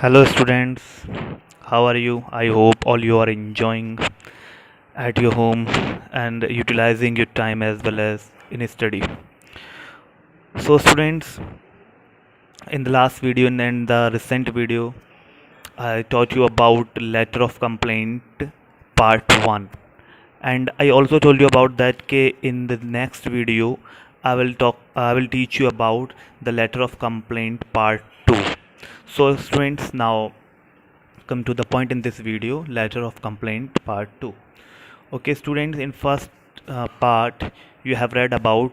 Hello students, how are you? I hope all you are enjoying at your home and utilizing your time as well as in study. So students, in the last video and in the recent video, I taught you about letter of complaint part 1, and I also told you about that in the next video I will teach you about the letter of complaint part 2. So students, now come to the point in this video, letter of complaint part 2. Okay students, in first part you have read about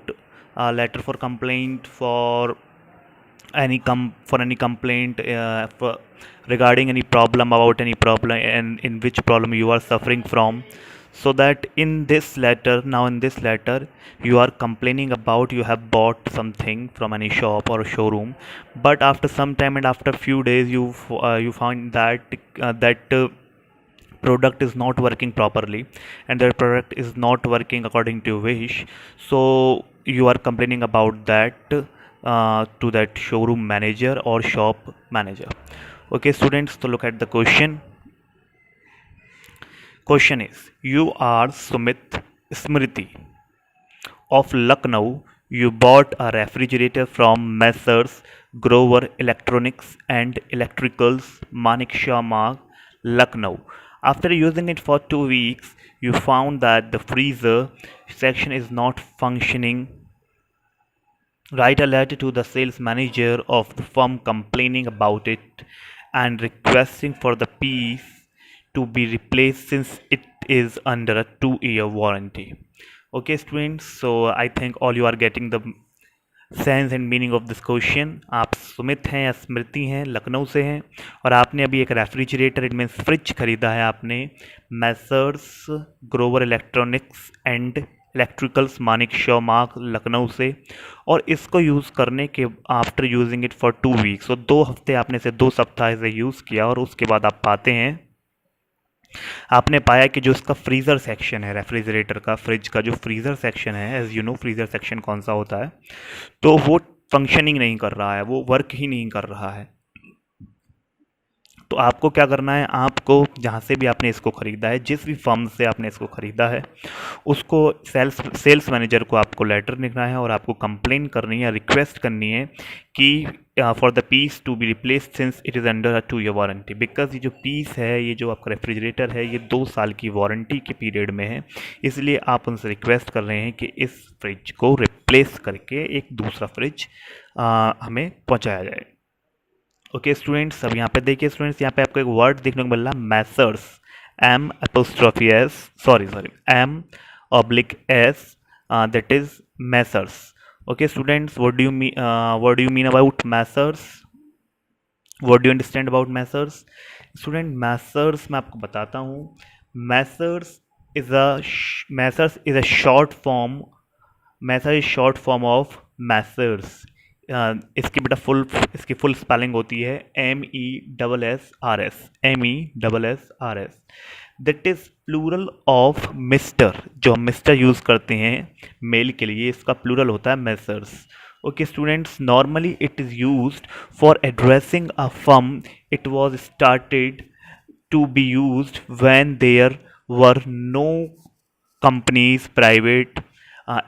letter for complaint for any complaint regarding any problem, about any problem and in which problem you are suffering from. So that in this letter, now in this letter you are complaining about you have bought something from any shop or showroom, but after some time and after few days you find that product is not working properly and the product is not working according to your wish. So you are complaining about that to that showroom manager or shop manager. Okay students, so look at the question. Question is, you are Sumit Smriti of Lucknow. You bought a refrigerator from Messrs. Grover Electronics and Electricals, Manekshaw Marg, Lucknow. After using it for 2 weeks, you found that the freezer section is not functioning. Write a letter to the sales manager of the firm complaining about it and requesting for the piece to be replaced since it is under a 2-year warranty. Okay students, so I think all you are getting the sense and meaning of this question. आप सुमित हैं या स्मृति हैं, लखनऊ से हैं और आपने अभी एक रेफ्रिजरेटर, इट मीन्स फ्रिज खरीदा है आपने Messrs Grover electronics and electricals, Manik मार्ग, लखनऊ से. और इसको यूज़ करने के after using it for 2 weeks, तो 2 हफ्ते आपने इसे 2 सप्ताह से यूज़ किया और उसके बाद आप पाते हैं, आपने पाया कि जो इसका फ्रीज़र सेक्शन है, रेफ्रिजरेटर का, फ्रिज का जो फ्रीज़र सेक्शन है, as you know freezer section कौन सा होता है, तो वो फंक्शनिंग नहीं कर रहा है, वो वर्क ही नहीं कर रहा है. तो आपको क्या करना है, आपको जहाँ से भी आपने इसको ख़रीदा है, जिस भी फर्म से आपने इसको ख़रीदा है, उसको सेल्स मैनेजर को आपको लेटर लिखना है और आपको कंप्लेन करनी है, रिक्वेस्ट करनी है कि for the piece to be replace since it is under a 2 year warranty. Because ये जो पीस है, ये जो आपका रेफ्रिजरेटर है, ये 2 साल की वारंटी के पीरियड में है, इसलिए आप उनसे रिक्वेस्ट कर रहे हैं कि इस फ्रिज को रिप्लेस करके एक दूसरा फ्रिज हमें पहुँचाया जाए. ओके स्टूडेंट्स, अब यहाँ पे देखिए स्टूडेंट्स, यहाँ पे आपको एक वर्ड देखने को मिल रहा है messrs, M apostrophe S, sorry M oblique S, that is messrs. Okay students, what do you mean about messrs, what do you understand about messrs? Student, messrs मैं आपको बताता हूँ. Messrs is a short form, messrs is short form of messrs. इसकी full spelling होती है MESSRS, MESSRS. That is plural of mister. जो हम mister use करते हैं मेल के लिए, इसका प्लूरल होता है Messrs. Okay students, normally it is used for addressing a firm. It was started to be used when there were no companies private.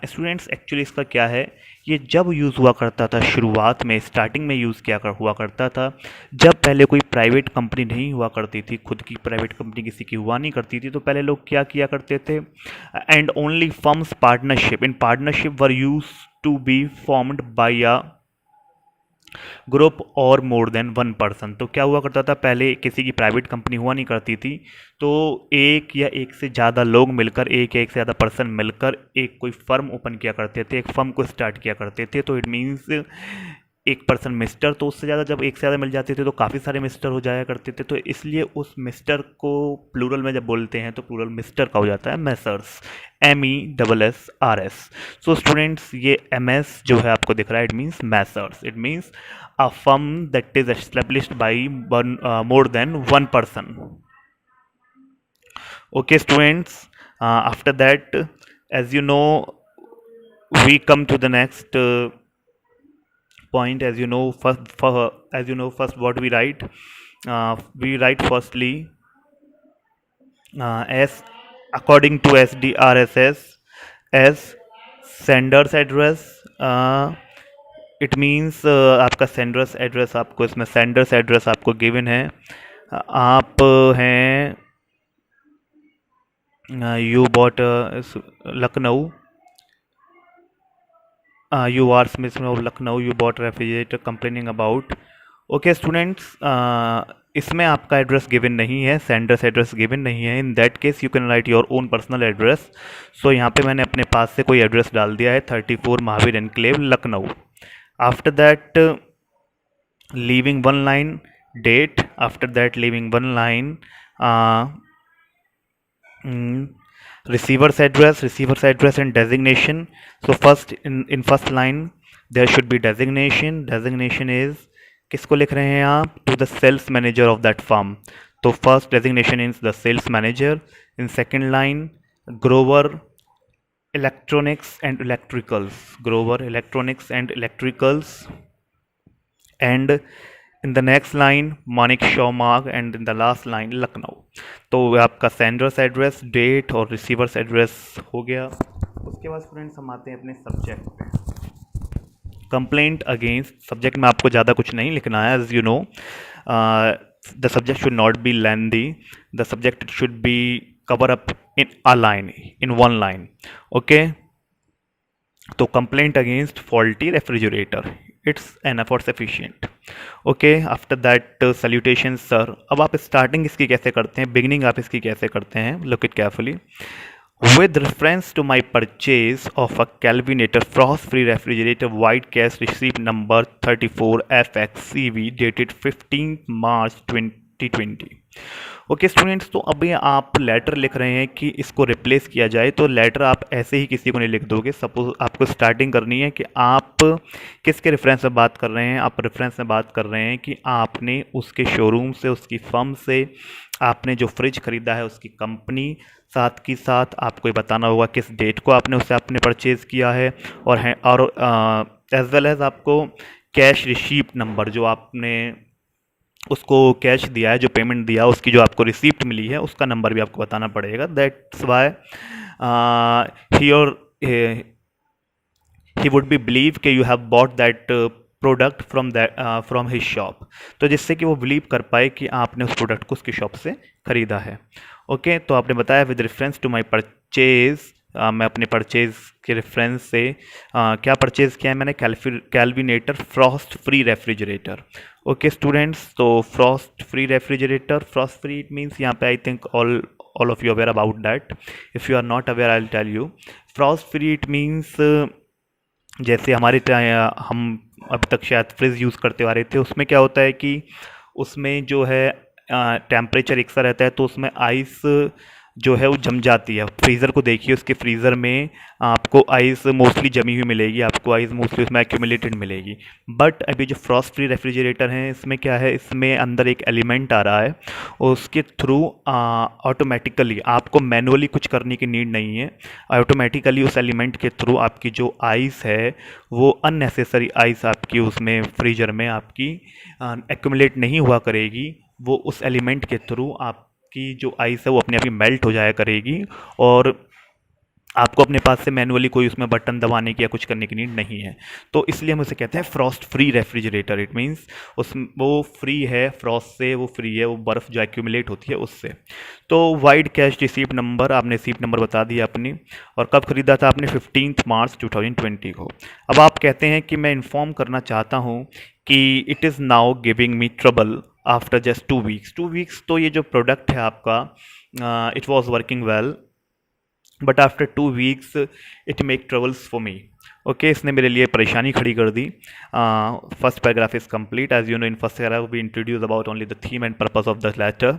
Students, actually इसका क्या है, ये जब यूज़ हुआ करता था, शुरुआत में स्टार्टिंग में यूज़ हुआ करता था, जब पहले कोई प्राइवेट कंपनी नहीं हुआ करती थी, खुद की प्राइवेट कंपनी किसी की हुआ नहीं करती थी, तो पहले लोग क्या किया करते थे, and only firms partnership in partnership were use to be formed by a group और मोर देन 1 पर्सन. तो क्या हुआ करता था, पहले किसी की प्राइवेट कंपनी हुआ नहीं करती थी, तो एक या एक से ज़्यादा लोग मिलकर, एक या एक से ज़्यादा पर्सन मिलकर एक कोई फर्म ओपन किया करते थे, एक फर्म को स्टार्ट किया करते थे. तो इट मीन्स एक पर्सन मिस्टर, तो उससे ज़्यादा जब एक से ज़्यादा मिल जाते थे तो काफ़ी सारे मिस्टर हो जाया करते थे. तो इसलिए उस मिस्टर को प्लूरल में जब बोलते हैं तो प्लूरल मिस्टर का हो जाता है मैसर्स, MESSRS. सो स्टूडेंट्स, ये MS जो है आपको दिख रहा है, it means Messrs. It means a firm that is established by more than 1 person. Okay students, after that, as you know, we come to the next point. As you know, first what we write, We write firstly as according to SDRSS as sender's address. It means आपका sender's address आपको इसमें sender's address आपको given है. आप हैं you bought Lucknow. You are Smith of Lucknow. You bought refrigerator complaining about. Okay students, इसमें आपका address given नहीं है, सेंडर्स एड्रेस गिवन नहीं है. In that case you can write your own personal address. So यहाँ पे मैंने अपने पास से कोई एड्रेस डाल दिया है, 34 Mahavir enclave Lucknow. After that leaving one line date. After that leaving one line receiver's address and designation. So first in first line there should be designation. Designation is किसको लिख रहे हैं आप? To the sales manager of that firm. तो first designation is the sales manager. In second line Grover Electronics and Electricals. Grover Electronics and Electricals. And in the next line Manik Shaw मार्ग. And in the last line Lucknow. तो आपका sender's address, date और receiver's address हो गया. उसके बाद students हम आते हैं अपने सब्जेक्ट पे. Complaint against. सब्जेक्ट में आपको ज़्यादा कुछ नहीं लिखना है. As you know the subject should not be lengthy. The subject should be cover up in a line, in one line. Okay, तो complaint against faulty refrigerator. It's enough और sufficient. Okay, after that salutation sir. अब आप starting इसकी कैसे करते हैं, beginning आप इसकी कैसे करते हैं? Look it carefully. With reference to my purchase of a Kelvinator frost-free refrigerator, white cash receipt number 34FXCV dated 15th March 2020. Okay students, तो अभी आप लेटर लिख रहे हैं कि इसको रिप्लेस किया जाए. तो लेटर आप ऐसे ही किसी को नहीं लिख दोगे. सपोज आपको स्टार्टिंग करनी है कि आप किसके रेफरेंस में बात कर रहे हैं. आप रेफरेंस में बात कर रहे हैं कि आपने उसके शोरूम से, उसकी फर्म से आपने जो फ्रिज ख़रीदा है उसकी कंपनी, साथ की साथ आपको ये बताना होगा किस डेट को आपने उससे आपने परचेज़ किया है. और एज वेल एज आपको कैश रिसीप्ट नंबर, जो आपने उसको कैश दिया है, जो पेमेंट दिया, उसकी जो आपको रिसीप्ट मिली है, उसका नंबर भी आपको बताना पड़ेगा. That's why he would be believe कि you have bought that product from his shop. तो जिससे कि वो बिलीव कर पाए कि आपने उस प्रोडक्ट को उसकी शॉप से ख़रीदा है. ओके, तो आपने बताया with reference to my purchase. मैं अपने परचेज़ के रेफरेंस से क्या परचेज़ किया है मैंने? Kelvinator frost free refrigerator. Okay students, तो frost free refrigerator, frost free it means यहाँ पे I think all of you aware about that. If you are not aware, I'll tell you. Frost free it means जैसे हमारे हम अब तक शायद fridge use करते आ रहे थे, उसमें क्या होता है कि उसमें जो है टेम्परेचर एक सा रहता है, तो उसमें आइस जो है वो जम जाती है. फ्रीज़र को देखिए, उसके फ्रीज़र में आपको आइस मोस्टली जमी हुई मिलेगी, आपको आइस मोस्टली उसमें एक्यूमुलेटेड मिलेगी. बट अभी जो फ्रॉस्ट फ्री रेफ्रिजरेटर हैं, इसमें क्या है, इसमें अंदर एक एलिमेंट आ रहा है, उसके थ्रू ऑटोमेटिकली आपको मैनुअली कुछ करने की नीड नहीं है. ऑटोमेटिकली उस एलिमेंट के थ्रू आपकी जो आइस है, वो अननेसेसरी आइस आपकी उसमें फ्रीजर में आपकी एक्यूमुलेट नहीं हुआ करेगी. वो उस एलिमेंट के थ्रू आपकी जो आइस है वो अपने आप ही मेल्ट हो जाया करेगी, और आपको अपने पास से मैनुअली कोई उसमें बटन दबाने की या कुछ करने की नीड नहीं है. तो इसलिए हम उसे कहते हैं Frost free refrigerator. It means वो फ्री है फ्रॉस्ट से, वो फ्री है वो बर्फ़ जो एक्यूमुलेट होती है उससे. तो वाइड कैश रिसीप्ट नंबर, आपने रिसीप्ट नंबर बता दिया अपनी, और कब ख़रीदा था आपने? 15 मार्च 2020 को. अब आप कहते हैं कि मैं इन्फॉर्म करना चाहता हूँ कि it is now giving me trouble after just 2 weeks. 2 weeks तो ये जो प्रोडक्ट है आपका, it was working well, but after 2 weeks it make troubles for me. Okay, इसने मेरे लिए परेशानी खड़ी कर दी. First paragraph is complete. As you know, in first paragraph we introduce about only the theme and purpose of the letter.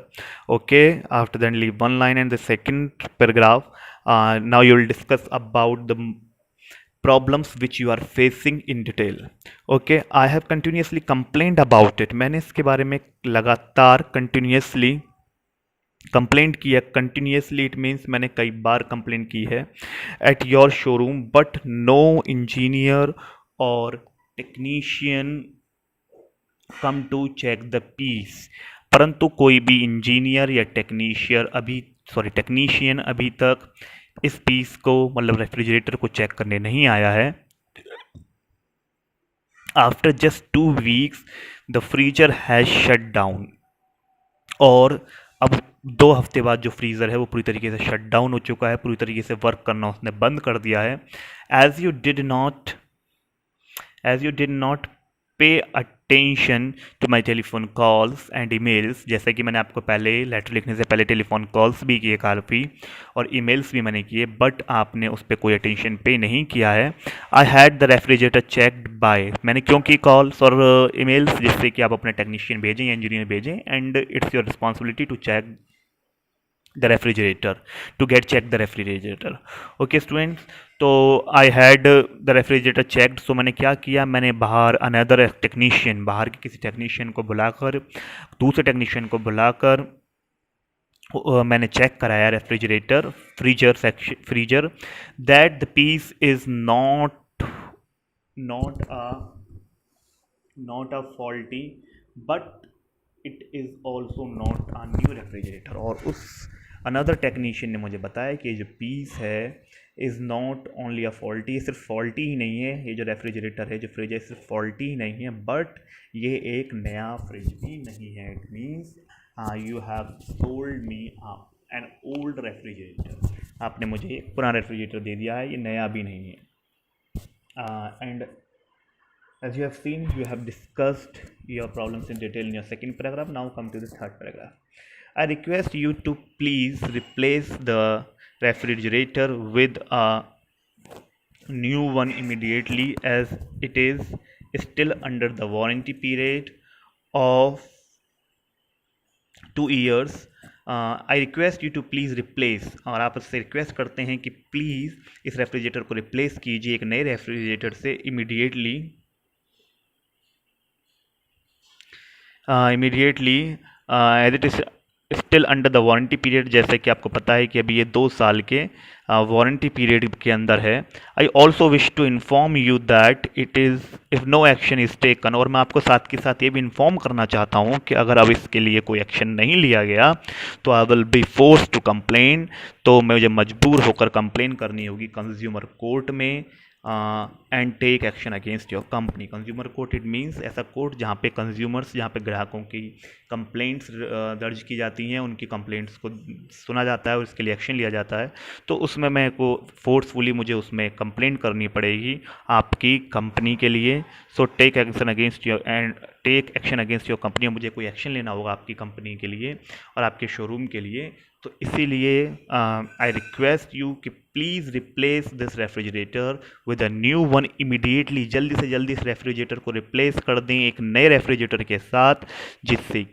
Okay, after then leave one line and the second paragraph. Now you will discuss about the problems which you are facing in detail. Okay, I have continuously complained about it. मैंने इसके बारे में लगातार continuously complaint की है. Continuously it means मैंने कई बार complaint की है at your showroom, but no engineer और technician come to check the piece. परंतु कोई भी इंजीनियर या टेक्नीशियन अभी तक इस पीस को मतलब रेफ्रिजरेटर को चेक करने नहीं आया है। After just 2 weeks the freezer has shut down, और अब 2 हफ्ते बाद जो फ्रीज़र है वो पूरी तरीके से शट डाउन हो चुका है, पूरी तरीके से वर्क करना उसने बंद कर दिया है। As you did not pay attention to my telephone calls and emails, जैसे कि मैंने आपको पहले लेटर लिखने से पहले टेलीफोन कॉल्स भी किए काफ़ी और ईमेल्स भी मैंने किए, बट आपने उस पर कोई अटेंशन पे नहीं किया है। I had the refrigerator checked by, मैंने क्यों की कॉल्स और ईमेल्स, जिससे कि आप अपने टेक्नीशियन भेजें या इंजीनियर भेजें, and it's your responsibility to check the refrigerator, to get check the refrigerator. Okay students, तो I had the refrigerator checked, so मैंने क्या किया, मैंने बाहर बाहर के किसी टेक्नीशियन को बुलाकर, दूसरे टेक्नीशियन को बुलाकर मैंने चेक कराया refrigerator freezer that the piece is not a faulty but it is also not a new refrigerator. और उस अनदर टेक्नीशियन ने मुझे बताया कि जो पीस है is not only a faulty, सिर्फ फॉल्टी ही नहीं है, ये जो रेफ्रिजरेटर है, जो फ्रिज है, सिर्फ फॉल्टी ही नहीं है, बट ये एक नया फ्रिज भी नहीं है। It means you have sold me an old refrigerator, आपने मुझे एक पुराना रेफ्रिजरेटर दे दिया है, ये नया भी नहीं है। And as you have seen, you have discussed your problems in detail in your second paragraph. Now come to the third paragraph. I request you to please replace the refrigerator with a new one immediately, as it is still under the warranty period of 2 years. I request you to please replace, और आप उससे request करते हैं कि please इस refrigerator को replace कीजिए एक नए रेफ्रिजरेटर से immediately as it is still under the warranty period, जैसे कि आपको पता है कि अभी ये 2 साल के वारंटी पीरियड के अंदर है। I also wish to inform you that if no action is taken, और मैं आपको साथ के साथ ये भी इन्फॉर्म करना चाहता हूँ कि अगर अब इसके लिए कोई एक्शन नहीं लिया गया तो I will be force to complain, तो मुझे मजबूर होकर कंप्लेन करनी होगी कंज्यूमर कोर्ट में, and take action against your company. Consumer court it means ऐसा कोर्ट जहाँ पे ग्राहकों की कंप्लेंट्स दर्ज की जाती हैं, उनकी कंप्लेंट्स को सुना जाता है और उसके लिए एक्शन लिया जाता है। तो उसमें मैं को फोर्सफुली मुझे उसमें कंप्लेंट करनी पड़ेगी आपकी कंपनी के लिए। So take action against your company, मुझे कोई एक्शन लेना होगा आपकी कंपनी के लिए और आपके शोरूम के लिए। तो इसीलिए आई रिक्वेस्ट यू कि please replace this refrigerator with a new one immediately, जल्दी से जल्दी इस रेफ्रिजरेटर को रिप्लेस कर दें एक नए रेफ्रिजरेटर के साथ, जिससे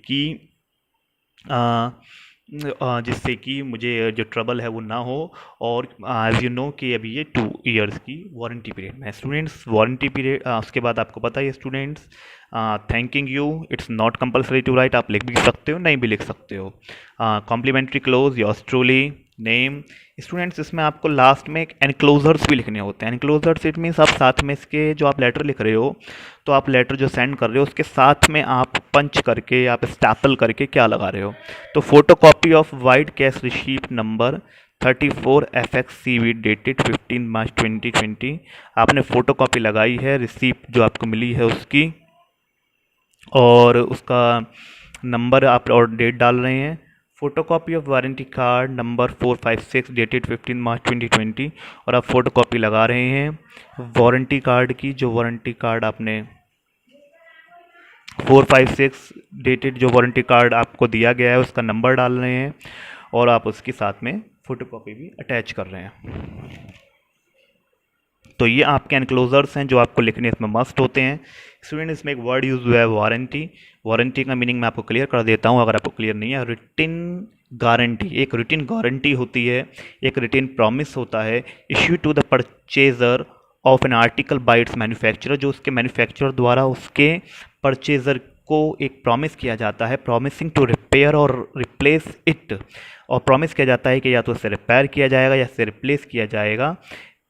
कि मुझे जो ट्रबल है वो ना हो। और एज यू नो कि अभी ये 2 इयर्स की वारंटी पीरियड में स्टूडेंट्स, वारंटी पीरियड उसके बाद आपको पता है students, thanking you, it's not compulsory to write, आप लिख भी सकते हो नहीं भी लिख सकते हो। Complimentary close yours truly name. Students इसमें आपको लास्ट में एक एनक्लोजर्स भी लिखने होते हैं। एनक्लोजर्स इट मीन्स आप साथ में इसके जो आप लेटर लिख रहे हो, तो आप लेटर जो सेंड कर रहे हो उसके साथ में आप पंच करके, आप स्टैपल करके क्या लगा रहे हो। तो photo copy of wide cash receipt number 34 FXCV dated 15 मार्च 2020, आपने फ़ोटो कॉपी लगाई है रिसीप्ट जो आपको मिली है उसकी, और उसका नंबर आप और डेट डाल रहे हैं। Photo copy of warranty card number 456 dated 15 मार्च 2020, और आप फ़ोटो कॉपी लगा रहे हैं वारंटी कार्ड की, जो वारंटी कार्ड आपने 456 डेटेड जो वारंटी कार्ड आपको दिया गया है उसका नंबर डाल रहे हैं, और आप उसके साथ में फ़ोटो कॉपी भी अटैच कर रहे हैं। तो ये आपके एनक्लोजर्स हैं जो आपको लिखने इसमें मस्ट होते हैं। स्टूडेंट इसमें एक वर्ड यूज़ हुआ है वारंटी। वारंटी का मीनिंग मैं आपको क्लियर कर देता हूँ अगर आपको क्लियर नहीं है। रिटिन गारंटी, एक रिटिन गारंटी होती है, एक रिटिन प्रॉमिस होता है issue to the purchaser of an article by its manufacturer, जो उसके मैन्युफैक्चरर द्वारा उसके परचेजर को एक प्रॉमिस किया जाता है, प्रॉमिसिंग टू रिपेयर और रिप्लेस इट, और प्रॉमिस किया जाता है कि या तो उससे रिपेयर किया जाएगा या इससे रिप्लेस किया जाएगा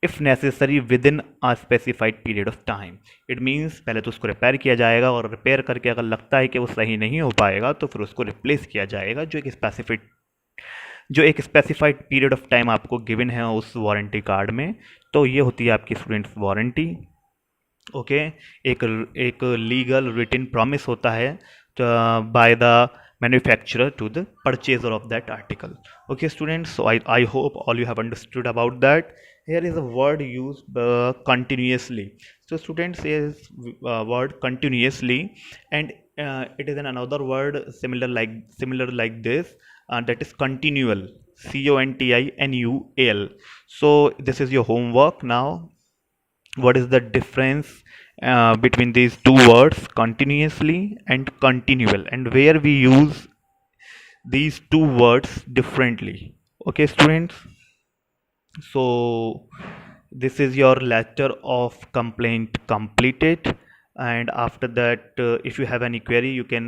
if necessary with in a specified period of time. It means पहले तो उसको रिपेयर किया जाएगा, और रिपेयर करके अगर लगता है कि वो सही नहीं हो पाएगा तो फिर उसको रिप्लेस किया जाएगा, जो एक स्पेसिफाइड पीरियड ऑफ टाइम आपको गिवन है उस वारंटी कार्ड में। तो ये होती है आपकी स्टूडेंट्स वारंटी। ओके, एक एक लीगल रिटन प्रॉमिस होता है by the manufacturer to the purchaser of that article. Okay students, so I hope all you have understood about that. Here is a word used continuously. So students, is word continuously, and it is another word similar like this, that is continual, continual. So this is your homework now. What is the difference between these two words, continuously and continual, and where we use these two words differently? Okay students, so this is your letter of complaint completed, and after that, if you have any query you can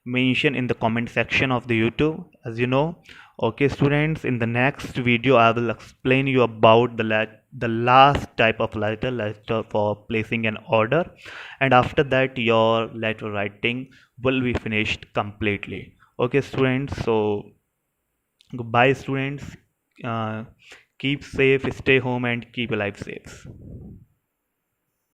mention in the comment section of the YouTube, as you know. Okay students, in the next video I will explain you about the last type of letter for placing an order, and after that your letter writing will be finished completely. Okay students, so goodbye students. uh, Keep safe, stay home, and keep your life safe.